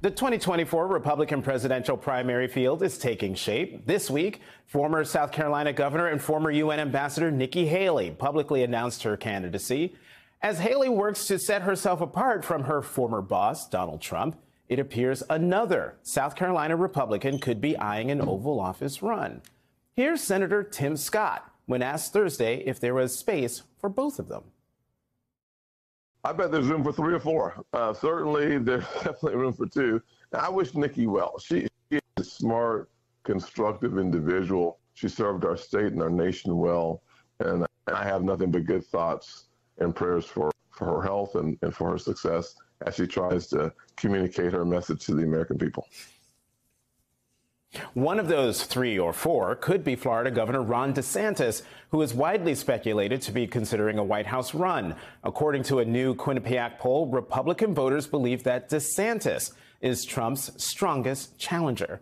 The 2024 Republican presidential primary field is taking shape. This week, former South Carolina governor and former UN ambassador Nikki Haley publicly announced her candidacy. As Haley works to set herself apart from her former boss, Donald Trump, it appears another South Carolina Republican could be eyeing an Oval Office run. Here's Senator Tim Scott when asked Thursday if there was space for both of them. I bet there's room for 3 or 4. Certainly, there's definitely room for 2. And I wish Nikki well. She is a smart, constructive individual. She served our state and our nation well. And I have nothing but good thoughts and prayers for her health and for her success as she tries to communicate her message to the American people. One of those 3 or 4 could be Florida Governor Ron DeSantis, who is widely speculated to be considering a White House run. According to a new Quinnipiac poll, Republican voters believe that DeSantis is Trump's strongest challenger.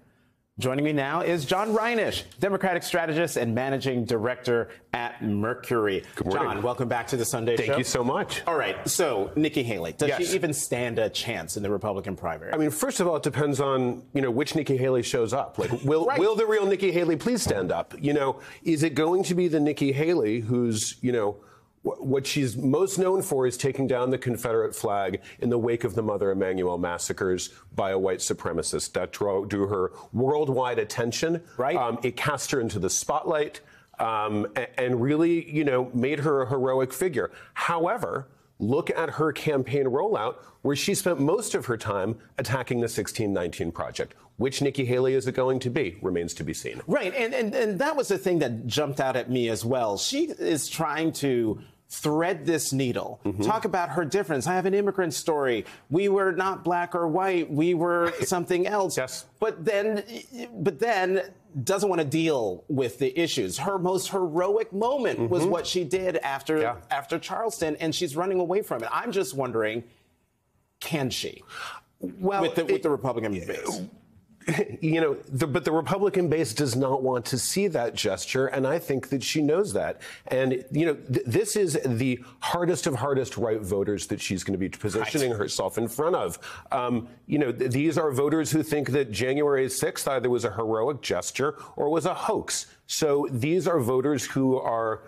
Joining me now is John Reinish, Democratic strategist and managing director at Mercury. Good morning. John, welcome back to the Sunday Show. Thank you so much. All right, so Nikki Haley, does Yes. she even stand a chance in the Republican primary? I mean, first of all, it depends on, which Nikki Haley shows up. Like, will the real Nikki Haley please stand up? Is it going to be the Nikki Haley who's, what she's most known for is taking down the Confederate flag in the wake of the Mother Emanuel massacres by a white supremacist. That drew her worldwide attention. Right. It cast her into the spotlight and really, made her a heroic figure. However, look at her campaign rollout, where she spent most of her time attacking the 1619 Project. Which Nikki Haley is it going to be remains to be seen. Right, and that was the thing that jumped out at me as well. She is trying to thread this needle. Talk about her difference. I have an immigrant story. We were not black or white. We were something else. Yes. But then doesn't want to deal with the issues. Her most heroic moment was what she did after Charleston, and she's running away from it. I'm just wondering, can she? Well, with the Republican base. But the Republican base does not want to see that gesture, and I think that she knows that. And, this is the hardest of hardest right voters that she's going to be positioning herself in front of. These are voters who think that January 6th either was a heroic gesture or was a hoax. So these are voters who are,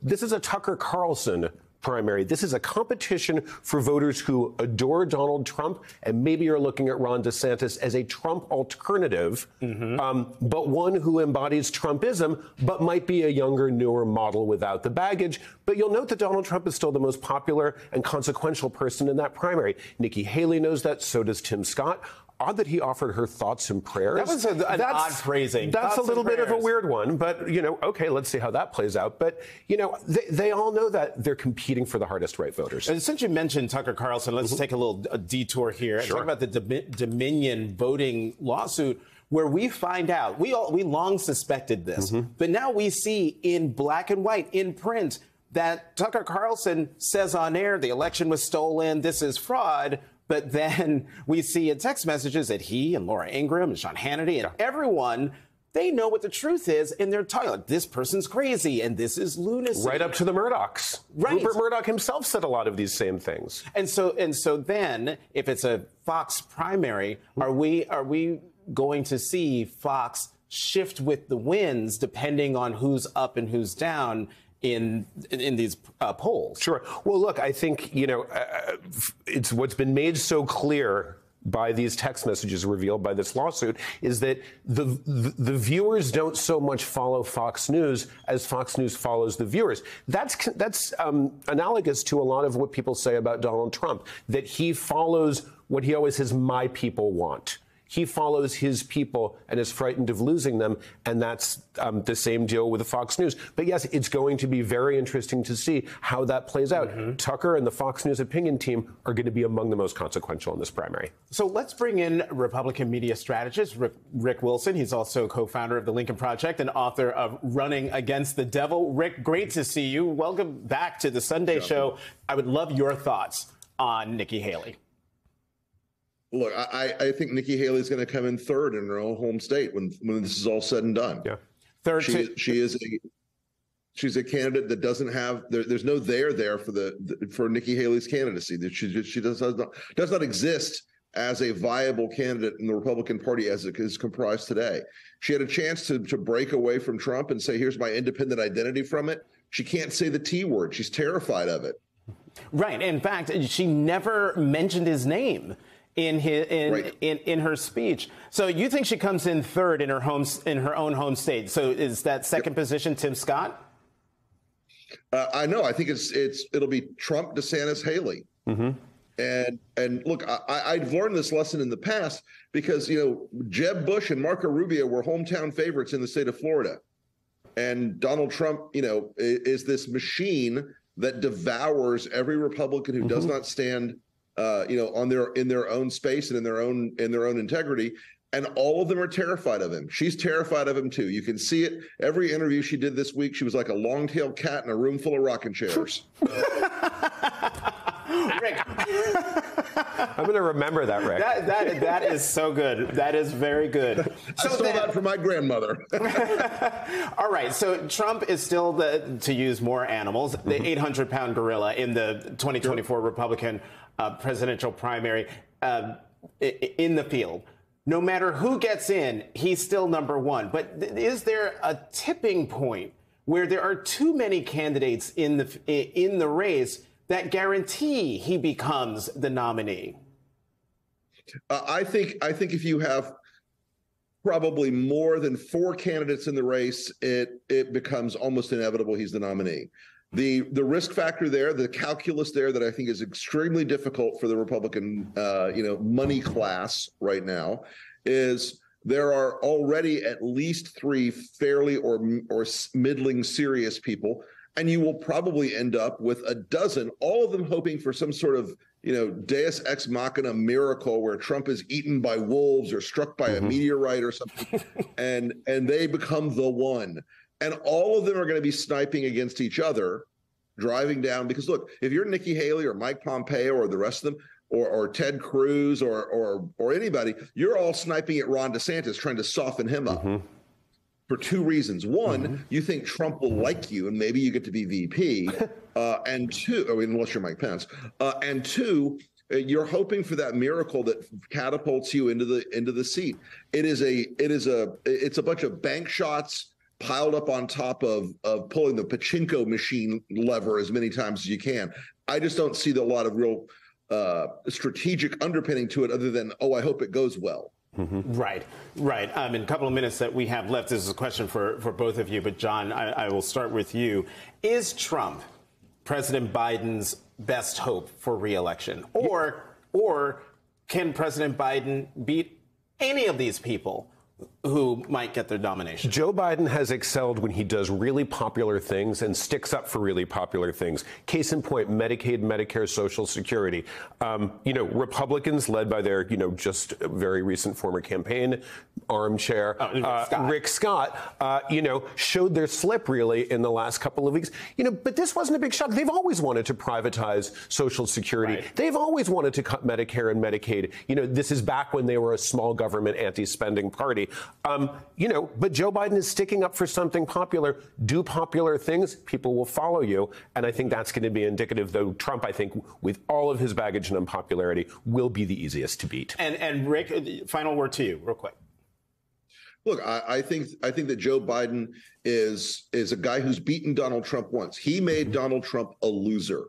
this is a Tucker Carlson primary. This is a competition for voters who adore Donald Trump and maybe are looking at Ron DeSantis as a Trump alternative, but one who embodies Trumpism, but might be a younger, newer model without the baggage. But you'll note that Donald Trump is still the most popular and consequential person in that primary. Nikki Haley knows that. So does Tim Scott. Odd that he offered her thoughts and prayers. That was an odd phrasing. That's a little bit of a weird one, but, okay, let's see how that plays out. But, they all know that they're competing for the hardest right voters. And since you mentioned Tucker Carlson, let's take a little detour here and talk about the Dominion voting lawsuit, where we find out, we long suspected this, but now we see in black and white, in print, that Tucker Carlson says on air the election was stolen, this is fraud. But then we see in text messages that he and Laura Ingraham and Sean Hannity and everyone, they know what the truth is, and they're talking like, this person's crazy and this is lunacy. Right up to the Murdochs. Right. Rupert Murdoch himself said a lot of these same things. And so then, if it's a Fox primary, are we going to see Fox shift with the winds depending on who's up and who's down in these polls? Sure. Well, look, I think, it's what's been made so clear by these text messages revealed by this lawsuit is that the viewers don't so much follow Fox News as Fox News follows the viewers. That's analogous to a lot of what people say about Donald Trump, that he follows what he always says, my people want. He follows his people and is frightened of losing them, and that's the same deal with the Fox News. But yes, it's going to be very interesting to see how that plays out. Tucker and the Fox News opinion team are going to be among the most consequential in this primary. So let's bring in Republican media strategist Rick Wilson. He's also co-founder of the Lincoln Project and author of Running Against the Devil. Rick, great to see you. Welcome back to the Sunday Show. I would love your thoughts on Nikki Haley. Look, I think Nikki Haley is going to come in third in her own home state when this is all said and done. Yeah, third. She's a candidate that doesn't have there's no there for Nikki Haley's candidacy. That she does not exist as a viable candidate in the Republican Party as it is comprised today. She had a chance to break away from Trump and say, here's my independent identity from it. She can't say the T word. She's terrified of it. Right. In fact, she never mentioned his name in her speech. So you think she comes in third in her own home state? So is that second position Tim Scott? I know. I think it'll be Trump, DeSantis, Haley. And look, I've learned this lesson in the past because, Jeb Bush and Marco Rubio were hometown favorites in the state of Florida. And Donald Trump, is this machine that devours every Republican who does not stand, in their own space and in their own integrity. And all of them are terrified of him. She's terrified of him, too. You can see it. Every interview she did this week, she was like a long-tailed cat in a room full of rocking chairs. Rick. I'm going to remember that, Rick. That is so good. That is very good. I stole that from my grandmother. All right. So Trump is still, to use more animals, the 800-pound gorilla in the 2024 Republican presidential primary in the field. No matter who gets in, he's still number one. But is there a tipping point where there are too many candidates in the race that guarantee he becomes the nominee? I think if you have probably more than 4 candidates in the race, it becomes almost inevitable he's the nominee. The risk factor there, the calculus there that I think is extremely difficult for the Republican money class right now is there are already at least 3 fairly or middling serious people, and you will probably end up with a dozen, all of them hoping for some sort of Deus ex machina miracle where Trump is eaten by wolves or struck by a meteorite or something, and they become the one. And all of them are going to be sniping against each other, driving down. Because look, if you're Nikki Haley or Mike Pompeo or the rest of them, or Ted Cruz or anybody, you're all sniping at Ron DeSantis, trying to soften him up for 2 reasons. One, you think Trump will like you and maybe you get to be VP. And 2, unless you're Mike Pence. And 2, you're hoping for that miracle that catapults you into the seat. It's a bunch of bank shots piled up on top of pulling the pachinko machine lever as many times as you can. I just don't see a lot of real strategic underpinning to it other than, I hope it goes well. Right. In a couple of minutes that we have left, this is a question for both of you. But, John, I will start with you. Is Trump President Biden's best hope for re-election? Or can President Biden beat any of these people who might get their nomination? Joe Biden has excelled when he does really popular things and sticks up for really popular things. Case in point, Medicaid, Medicare, Social Security. Republicans led by their, just very recent former campaign armchair, Rick Scott, showed their slip really in the last couple of weeks. But this wasn't a big shock. They've always wanted to privatize Social Security. Right. They've always wanted to cut Medicare and Medicaid. This is back when they were a small government anti-spending party. But Joe Biden is sticking up for something popular. Do popular things, people will follow you. And I think that's going to be indicative, though Trump, I think, with all of his baggage and unpopularity, will be the easiest to beat. And Rick, final word to you, real quick. Look, I think that Joe Biden is a guy who's beaten Donald Trump once. He made Donald Trump a loser.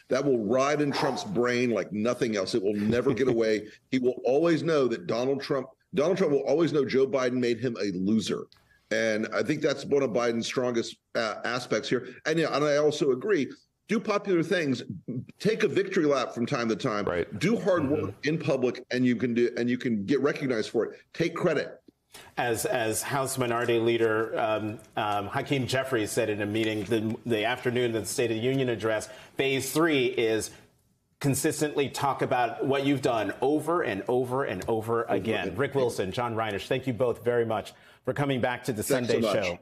That will ride in Trump's brain like nothing else. It will never get away. He will always know that Donald Trump will always know Joe Biden made him a loser. And I think that's one of Biden's strongest aspects here. And I also agree. Do popular things. Take a victory lap from time to time. Right. Do hard work in public, and you can get recognized for it. Take credit. As House Minority Leader Hakeem Jeffries said in a meeting the afternoon of the State of the Union address, phase 3 is consistently talk about what you've done over and over and over again. Rick Wilson, John Reinish, thank you both very much for coming back to the Sunday show.